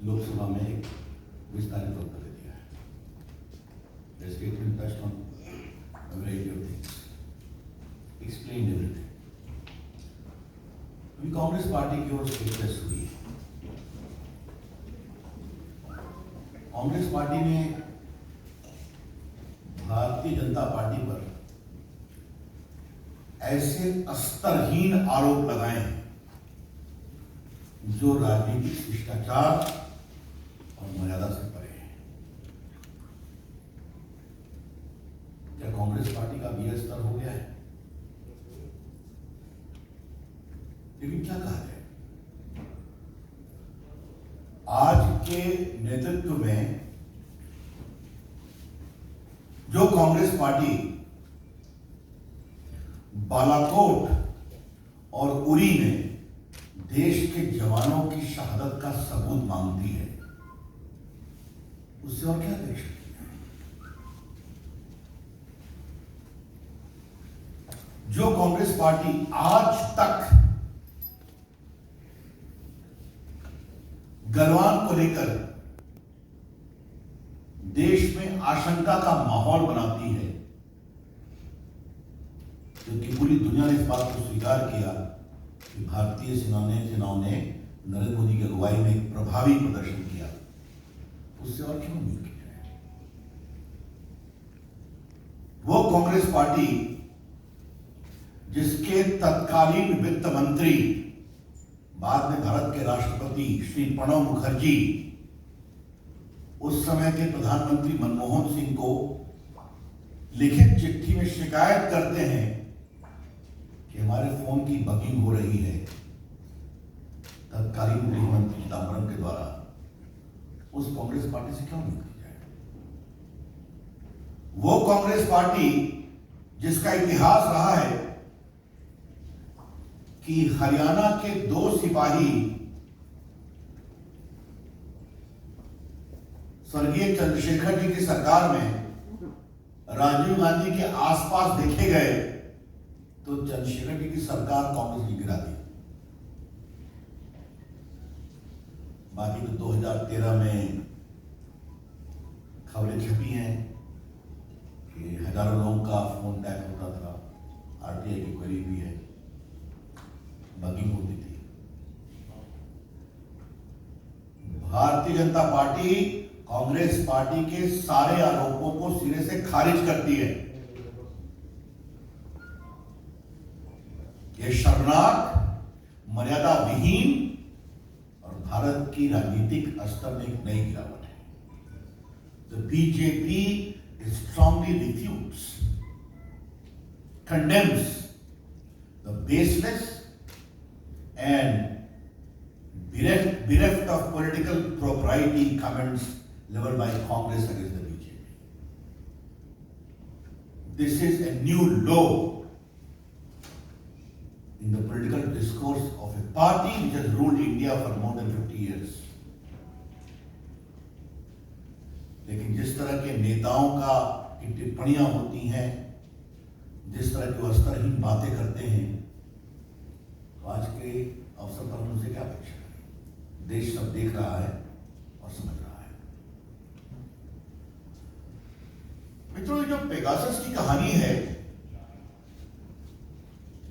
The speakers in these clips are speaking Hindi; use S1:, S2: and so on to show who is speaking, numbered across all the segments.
S1: लोकसभा में एक विस्तारित उत्तर दिया है। The statement touched on a variety of things, explained everything. अभी कांग्रेस पार्टी की ओर से प्रेस हुई। कांग्रेस पार्टी ने भारतीय जनता पार्टी पर ऐसे स्तरहीन आरोप लगाए हैं जो राजनीतिक शिष्टाचार और मर्यादा से परे हैं। क्या कांग्रेस पार्टी का भी स्तर हो गया है? लेकिन क्या कहा जाए, आज के नेतृत्व में जो कांग्रेस पार्टी बालाकोट और उरी में देश के जवानों की शहादत का सबूत मांगती है, उससे और क्या अपेक्षा है? जो कांग्रेस पार्टी आज तक गलवान को लेकर देश में आशंका का माहौल बनाती है, क्योंकि पूरी दुनिया ने इस बात को स्वीकार किया कि भारतीय सेनाओं ने नरेंद्र मोदी की अगुवाई में एक प्रभावी प्रदर्शन किया, उससे और क्यों उम्मीद की जाए? वो कांग्रेस पार्टी जिसके तत्कालीन वित्त मंत्री, बाद में भारत के राष्ट्रपति श्री प्रणब मुखर्जी, उस समय के प्रधानमंत्री मनमोहन सिंह को लिखित चिट्ठी में शिकायत करते हैं कि हमारे फोन की बगिंग हो रही है, तत्कालीन गृह मंत्री चिदंबरम के द्वारा, उस कांग्रेस पार्टी से क्यों नहीं की जाए? वो कांग्रेस पार्टी जिसका इतिहास रहा है कि हरियाणा के 2 सिपाही स्वर्गीय चंद्रशेखर जी की सरकार में राजीव गांधी के आसपास देखे गए तो चंद्रशेखर जी की सरकार कांग्रेस ने गिरा दी। बाकी तो 2013 में खबरें छपी हैं कि हजारों लोगों का फोन टैप होता था, आरटीआई की क्वेरी भी है, बगिंग होती थी। भारतीय जनता पार्टी कांग्रेस पार्टी के सारे आरोपों को सिरे से खारिज करती है। यह शर्मनाक, मर्यादा विहीन और भारत की राजनीतिक स्तर में एक नई गिरावट है। The BJP strongly refutes, condemns the baseless and bereft of political propriety comments leveled by Congress against the BJP. This is a new low in the political discourse of a party which has ruled India for more than 50 years. लेकिन जिस तरह के नेताओं की टिप्पणियां होती हैं, जिस तरह की स्तरहीन बातें करते हैं, तो आज के अवसर पर हम उनसे क्या अपेक्षा करें? देश सब देख रहा है और समझ रहा है। मित्रों, ये जो पेगासस की कहानी है,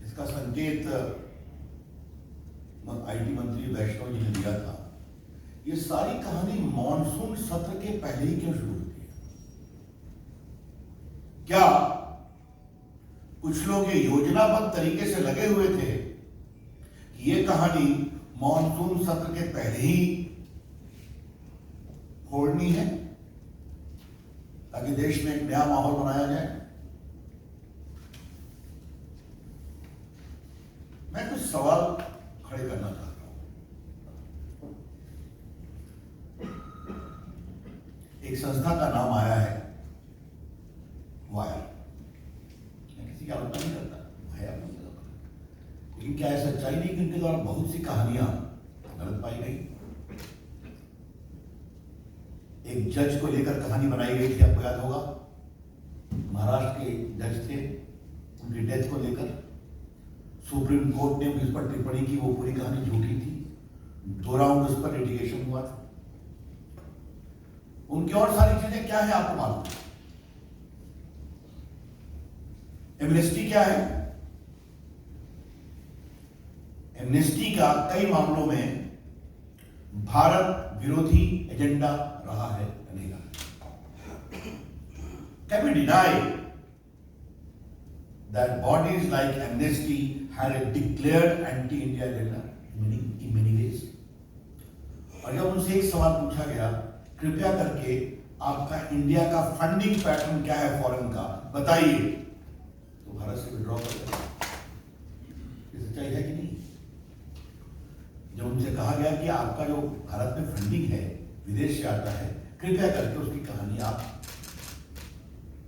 S1: इसका संकेत आईटी मंत्री वैष्णव जी ने दिया था। ये सारी कहानी मॉनसून सत्र के पहले ही क्यों शुरू होती है? क्या कुछ लोग ये योजनाबद्ध तरीके से लगे हुए थे कि ये कहानी मॉनसून सत्र के पहले ही फोड़नी है ताकि देश में एक नया माहौल बनाया जाए? मैं कुछ सवाल खड़े करना चाहता हूं। एक संस्था का नाम आया है वायर। मैं किसी की आलोचना नहीं करता, है अपनी जगह पर, लेकिन क्या है सच्चाई नहीं कि उनके द्वारा बहुत सी कहानियां गलत पाई गई? एक जज को लेकर कहानी बनाई गई थी, आपको याद होगा, महाराष्ट्र के जज थे, उनकी डेथ को लेकर सुप्रीम कोर्ट ने उस पर टिप्पणी की, वो पूरी कहानी झूठी थी। 2 राउंड उस पर लिटिगेशन हुआ था। उनकी और सारी चीजें क्या है आपको मालूम है? एमनेस्टी क्या है? एमनेस्टी का कई मामलों में भारत विरोधी एजेंडा रहा है या नहीं रहा? Can we deny that bodies like Amnesty had a declared anti India agenda in many ways? और जब उनसे एक सवाल पूछा गया, कृपया करके आपका इंडिया का फंडिंग पैटर्न क्या है फॉरेन का बताइए, तो भारत से विड्रॉ कर दिया। ये सच्चाई है कि नहीं? जब उनसे कहा गया कि आपका जो भारत में फंडिंग है विदेश से आता है, कृपया करके उसकी कहानी आप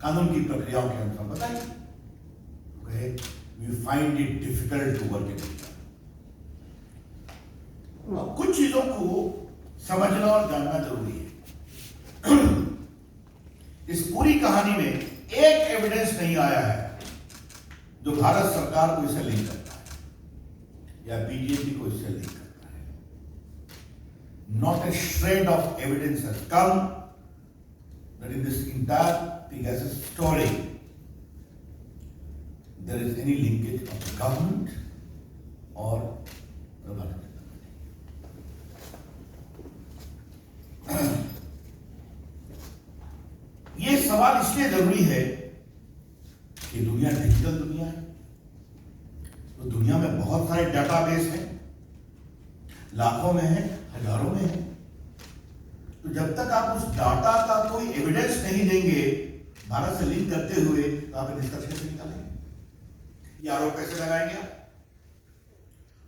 S1: कानून की प्रक्रियाओं के अनुसार बताइए, तो कहे we find it difficult to work it. कुछ चीजों को समझना और जानना जरूरी है। इस पूरी कहानी में एक एविडेंस नहीं आया है जो भारत सरकार को इसे लिंक करता है या बीजेपी को इससे लिंक करता है। Not a shred of evidence has come that in this entire Pegasus story there is any linkage of the government or the Bharatiya Janata Party. ये सवाल इसलिए जरूरी है कि दुनिया डिजिटल दुनिया है, तो दुनिया में बहुत सारे डेटाबेस हैं, लाखों में है, हजारों में है। तो जब तक आप उस डाटा का कोई एविडेंस नहीं देंगे भारत से लिंक करते हुए, तो आप निष्कर्ष कैसे निकालेंगे? ये आरोप कैसे लगाएंगे आप?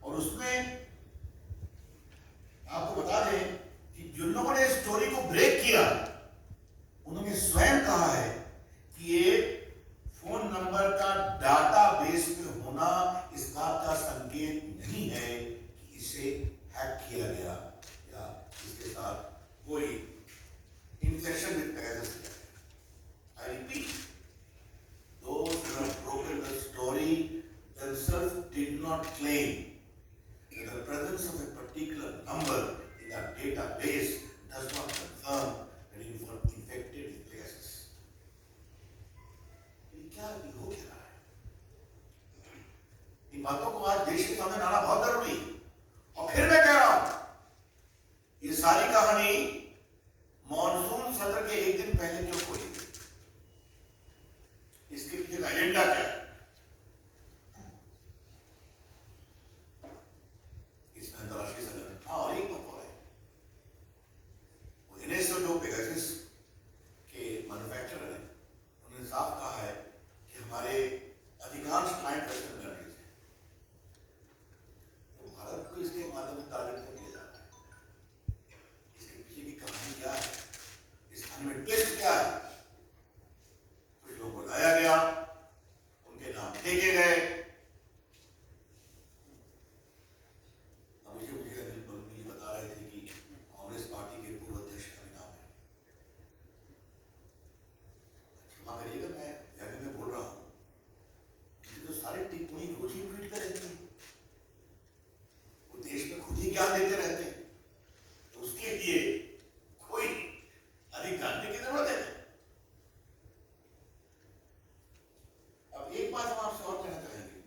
S1: और उसमें आपको बता दें कि जिन लोगों ने स्टोरी को ब्रेक किया उन्होंने स्वयं कहा है कि ये फोन नंबर का डाटाबेस में होना इस बात का संकेत नहीं है कि इसे हैक किया गया या इसके साथ कोई इंफेक्शन विद पेगासस है। I repeat, those who have broken the story themselves did not claim that the presence of a particular number in a database does not confirm that it was infected with Pegasus. ये क्या हो क्या रहा है? इन बातों को आज देश के सामने लाना बहुत जरूरी है। और फिर मैं कह रहा हूं, ये सारी कहानी मॉनसून सत्र के एक दिन पहले क्यों खोली गई? इसके पीछे का एजेंडा क्या है? इसमें अंतरराष्ट्रीय संगठन और एक बात और है, वो एनएसओ जो पेगासस के मैन्युफैक्चरर हैं, उन्होंने साफ कहा है कि हमारे अधिकांश क्लाइंट वेस्टर्न कंट्रीज हैं, तो भारत को इसके माध्यम से टारगेट कर दिया जाता है। इसके पीछे की कहानी क्या है? इस कहानी में ट्विस्ट क्या है? कुछ लोगों को लाया गया, उनके नाम फेंके गए। अभिषेक मुझे बता रहे थे कि कांग्रेस पार्टी के पूर्व अध्यक्ष का भी नाम है। क्षमा करिएगा, मैं व्यंग में बोल रहा हूं, तो सारे टिप्पणी रोज ही ट्वीट कर रहते हैं, वो देश में खुद ही ज्ञान देते रहते हैं, तो उसके लिए कोई अधिक जानने की जरूरत है। अब एक बात हम आपसे और कहना चाहेंगे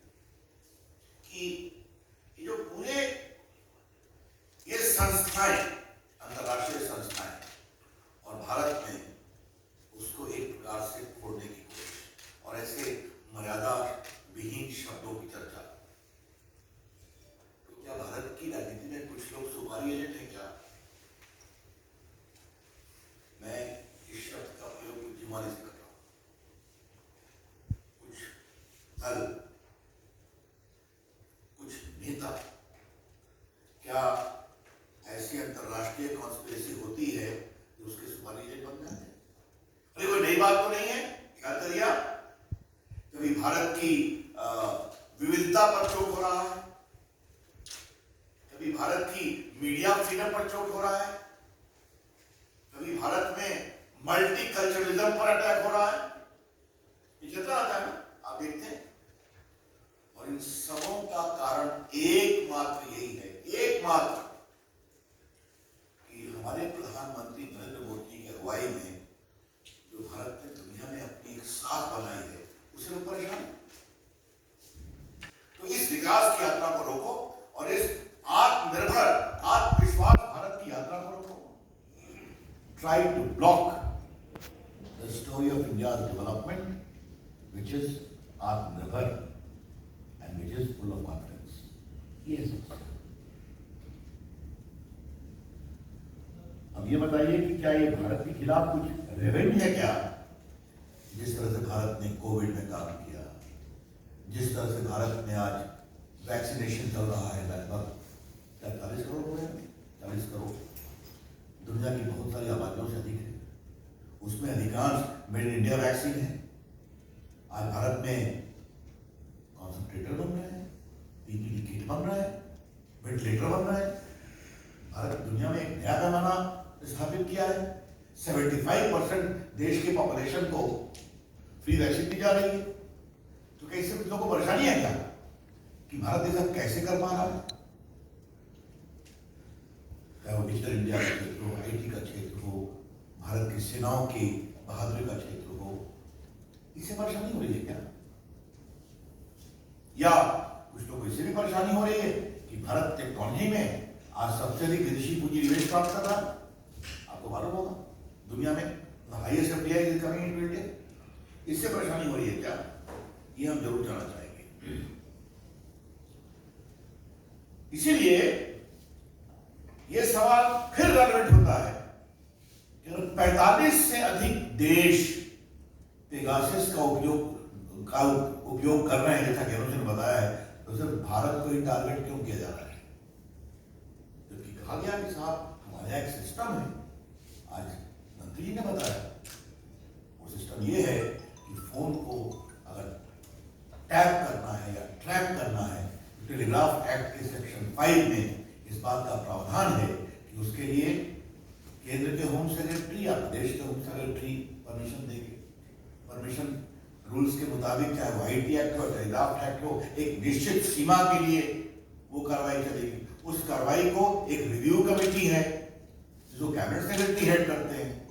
S1: कि ये जो पूरे ये संस्थाएं, अंतरराष्ट्रीय संस्थाएं और भारत में उसको एक प्रकार से फोड़ने की कोशिश और ऐसे मर्यादा विहीन शब्दों की चर्चा, तो क्या भारत की राजनीति में कुछ लोग सुपारी एजेंट हैं क्या? मैं इस शब्द का प्रयोग बुद्धिमानी से कर रहा हूं। कुछ दल, कुछ नेता, क्या ऐसी अंतरराष्ट्रीय कॉन्स्पिरेसी होती है कि उसके सुपारी एजेंट बन जाते हैं? अरे कोई नई बात तो नहीं है। क्या करिए, कभी भारत की विविधता पर चोट हो रहा है, कभी भारत की मीडिया फ्रीडम पर चोट हो रहा है, कभी भारत में मल्टी कल्चरलिज्म पर अटैक हो रहा है। ये चलता रहता है ना, आप देखते हैं। और इन सबों का कारण एकमात्र यही है, एकमात्र, कि हमारे प्रधानमंत्री नरेंद्र मोदी के अगुवाई में जो भारत ने दुनिया में अपनी एक साख बनाई है, उसे लोग परेशान हैं। तो इस विकास की यात्रा को रोको और इस आत्मनिर्भर आत्मविश्वास भारत की यात्रा को रोको। Try to block the story of India's development, which is आत्मनिर्भर and which is full of confidence. Yes. अब ये बताइए कि क्या ये भारत के खिलाफ कुछ रेवेन्यू है क्या? जिस तरह से भारत ने कोविड में काम किया, जिस तरह से भारत में आज वैक्सीनेशन चल रहा है, लगभग 40 करोड़ हो गए, 40 करोड़, दुनिया की बहुत सारी आबादियों से अधिक है, उसमें अधिकांश मेड इन इंडिया वैक्सीन है। आज भारत में कॉन्सेंट्रेटर बन रहे हैं, पीपीई किट बन रहा है, वेंटिलेटर बन रहा है। भारत दुनिया में एक नया पैमाना स्थापित किया है। 75% देश के पॉपुलेशन को फ्री वैक्सीन दी जा रही है। तो क्या इससे लोगों को परेशानी है क्या कि भारत ये सब कैसे कर पा रहा है? चाहे वो डिजिटल इंडिया का क्षेत्र हो, IT का क्षेत्र हो, भारत की सेनाओं की बहादुरी का क्षेत्र हो, इससे परेशानी हो रही है क्या? या कुछ लोगों को इससे भी परेशानी हो रही है कि भारत टेक्नोलॉजी में आज सबसे अधिक विदेशी पूंजी निवेश प्राप्त कर रहा है। आपको मालूम होगा दुनिया में highest FDI is coming into India. इससे परेशानी हो रही है क्या? ये हम जरूर जानना चाहेंगे। इसीलिए ये सवाल फिर रेलेवेंट होता है कि अगर 45 से अधिक देश पेगासस का उपयोग कर रहे हैं, जैसा गैरोस ने बताया है, तो सिर्फ भारत को ही टारगेट क्यों किया जा रहा है? जबकि कहा गया कि साहब हमारा एक सिस्टम है। आज मंत्री जी ने बताया वो सिस्टम ये है कि फोन को अगर टैप करना है या ट्रैक करना है, टेलीग्राफ एक्ट के सेक्शन 5 में इस बात का प्रावधान है कि उसके लिए केंद्र के होम सेक्रेटरी या प्रदेश के होम सेक्रेटरी परमिशन देंगे। परमिशन रूल्स के मुताबिक, चाहे वो IT एक्ट हो, टेलीग्राफ एक्ट हो, एक निश्चित सीमा के लिए वो कार्रवाई चलेगी। उस कार्रवाई को एक रिव्यू कमेटी है जो कैबिनेट सेक्रेटरी हेड करते हैं,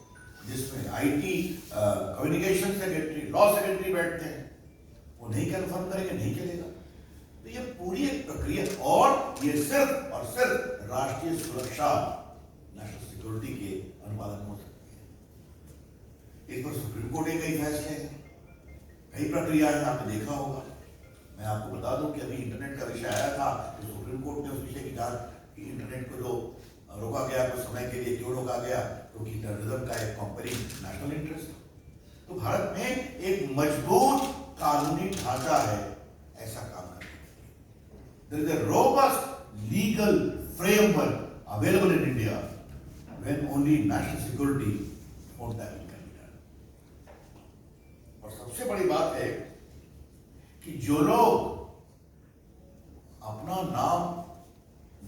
S1: जिसमें IT communication secretary, law secretary बैठते हैं। वो नहीं कंफर्म करेंगे, नहीं चलेगा। तो ये पूरी एक प्रक्रिया, और ये सिर्फ और सिर्फ राष्ट्रीय सुरक्षा, नेशनल सिक्योरिटी के अनुपालन हो सकती है। इस पर सुप्रीम कोर्ट के कई फैसले हैं, कई प्रक्रिया है, आपने देखा होगा। मैं आपको बता दूं कि अभी इंटरनेट का विषय आया था, तो सुप्रीम कोर्ट ने उस विषय की जांच कि इंटरनेट को जो रोका गया कुछ समय के लिए क्यों रोका गया, क्योंकि टेररिज्म का एक कंपेरिंग नेशनल इंटरेस्ट था। तो भारत में एक मजबूत कानूनी ढांचा है ऐसा काम करने के लिए। There is a robust legal framework available in India when only national security for that can be done. और सबसे बड़ी बात है कि जो लोग अपना नाम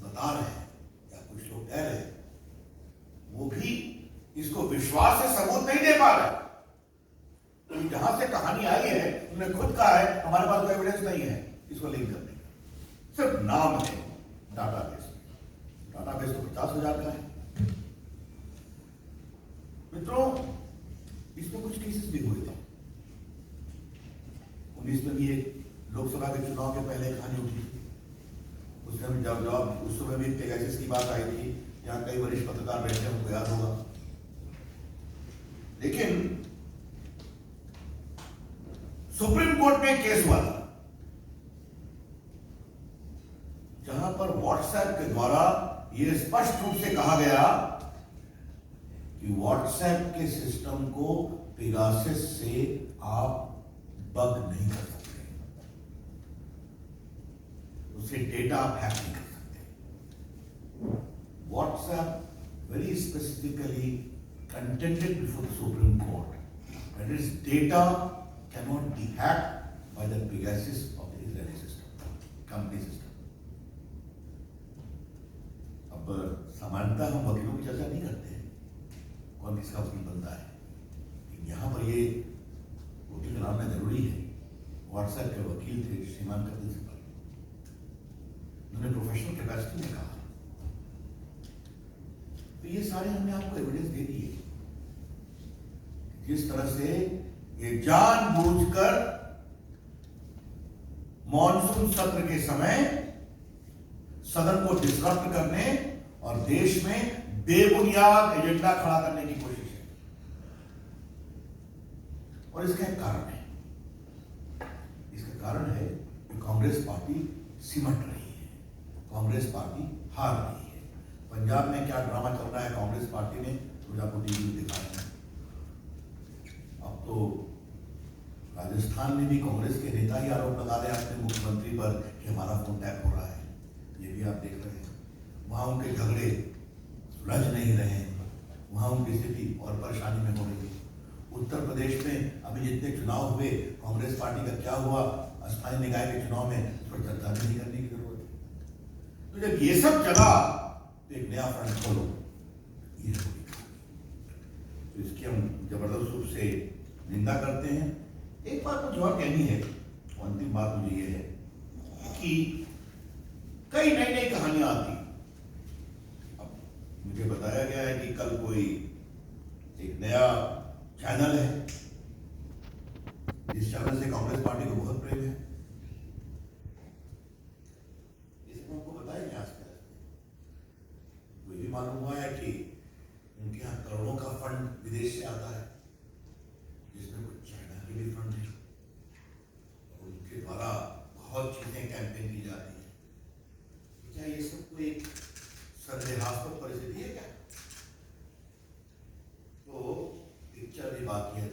S1: बता रहे हैं या कुछ लोग कह रहे हैं, वो भी इसको विश्वास से सबूत नहीं दे पा रहे। तो जहां से कहानी आई है, उन्होंने खुद कहा है हमारे पास कोई एविडेंस नहीं है इसको लिंक करने का, सिर्फ नाम है डाटाबेस। डाटाबेस तो 50,000 का है। मित्रों, इसमें कुछ केसेस भी हुए थे। 19 में भी एक लोकसभा के चुनाव के पहले कहानी उठी थी। उसमें जब उस समय भी पेगासस की बात आई थी, यहाँ कई वरिष्ठ पत्रकार बैठे, उनको याद होगा। लेकिन सुप्रीम कोर्ट में केस हुआ था जहां पर व्हाट्सएप के द्वारा यह स्पष्ट रूप से कहा गया कि व्हाट्सएप के सिस्टम को पेगासस से आप बग नहीं कर सकते, उससे डेटा आप हैक नहीं कर सकते। WhatsApp very specifically contended before the Supreme Court that its data cannot be hacked by the Pegasus of the Israeli system, company system. अब सामान्यतः हम वकीलों की चर्चा नहीं करते हैं, कौन किसका वकील बनता है। यहाँ पर ये वकील बनाना जरूरी है। व्हाट्सएप के वकील थे श्रीमान कपिल सिब्बल, उन्होंने प्रोफेशनल कैपेसिटी में कहा। तो ये सारे हमने आपको एविडेंस दे दिए। जिस तरह से ये जानबूझकर मॉनसून सत्र के समय सदन को डिस्टर्ब करने और देश में बेबुनियाद एजेंडा खड़ा करने की कोशिश है। और इसका एक कारण है, इसका कारण है कि कांग्रेस पार्टी सिमट रही है, कांग्रेस पार्टी हार रही है। पंजाब में क्या ड्रामा चल रहा है कांग्रेस पार्टी ने, तो आपको टीवी में दिखाया है। अब तो राजस्थान में भी कांग्रेस के नेता ही आरोप लगा रहे हैं अपने मुख्यमंत्री पर कि हमारा फोन टैप हो रहा है। ये भी आप देख रहे हैं। वहां उनके झगड़े सुलझ नहीं रहे हैं, वहां उनकी स्थिति और परेशानी में हो रही है। उत्तर प्रदेश में अभी जितने चुनाव हुए, कांग्रेस पार्टी का क्या हुआ स्थानीय निकाय के चुनाव में, इस पर चर्चा नहीं करने की जरूरत है। तो जब ये सब चला तो एक नया फ्रंट खोलो, ये होगी। तो इसकी हम जबरदस्त रूप से निंदा करते हैं। एक बात मुझे और कहनी है, अंतिम बात मुझे ये है कि कई नई नई कहानियां आती। अब मुझे बताया गया है कि कल कोई एक नया चैनल है, जिस चैनल से कांग्रेस पार्टी को बहुत प्रेम है। इसमें आपको बताएंगे आज के मुझे भी मालूम हुआ है कि उनके यहाँ करोड़ों का फंड विदेश से आता है, जिसमें कुछ चाइना के भी फंड है और उनके द्वारा बहुत चीजें कैंपेन की जाती है। क्या ये सब कोई एक संदेहास्पद परिस्थिति है क्या? तो पिक्चर भी बाकी है।